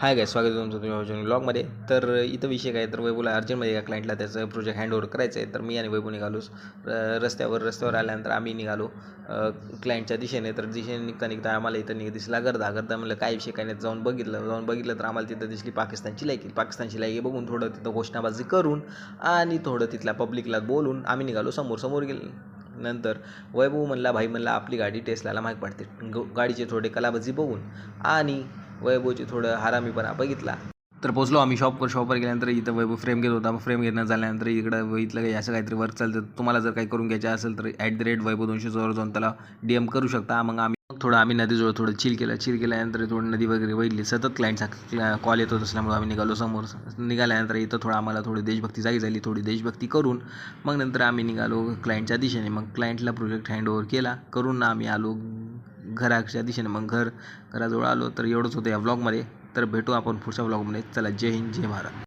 हाय काय स्वागत आहे तुमचं तुम्ही ब्लॉगमध्ये. तर इथं विषय काय तर वैभवला अर्जंटमध्ये एका क्लायंटला त्याचं प्रोजेक्ट हँडओव्हर करायचं आहे. तर मी आणि वैभव निघालोच रस्त्यावर आल्यानंतर आम्ही निघालो क्लायंटच्या दिशेने. तर दिशेने निघता आम्हाला इथं दिसला गर्दा म्हणलं काय विषय काय नाही. जाऊन बघितलं तर आम्हाला तिथं दिसली पाकिस्तानची लायकी बघून थोडं तिथं घोषणाबाजी करून आणि थोडं तिथल्या पब्लिकला बोलून आम्ही निघालो समोर गेलो. नंतर वैभव भाई म्हणला आपली गाडी टेस्लाला माहीत पडते. गाडीचे थोडे कलाबाजी बघून आणि वैभवची थोडं हरामीपणा बघितला. तर पोचलो आम्ही शॉपवर गेल्यानंतर इथं वैभव फ्रेम घेत होता. फ्रेम घेणं झाल्यानंतर इथलं काही असं काहीतरी वर्क चालतं. तुम्हाला जर काही करून घ्यायचं असेल तर @वैभव200 जाऊन त्याला DM करू शकता. मग आम्ही नदीजवळ थोडं चिल केल्यानंतर थोडं नदी वगैरे बघितली. सतत क्लायंटचा कॉल येत होत असल्यामुळे आम्ही निघालो समोर. निघाल्यानंतर इथं थोडं आम्हाला थोडी देशभक्ती जागी झाली. थोडी देशभक्ती करून मग नंतर आम्ही निघालो क्लायंटच्या दिशेने. मग क्लायंटला प्रोजेक्ट हँडओव्हर केला करून आम्ही आलो घराच्या दिशेने. मग घराजवळ आलो. तर एवढंच होतं या व्लॉगमध्ये. तर भेटू आपण पुढच्या व्लॉगमध्ये. चला, जय हिंद, जय महाराज.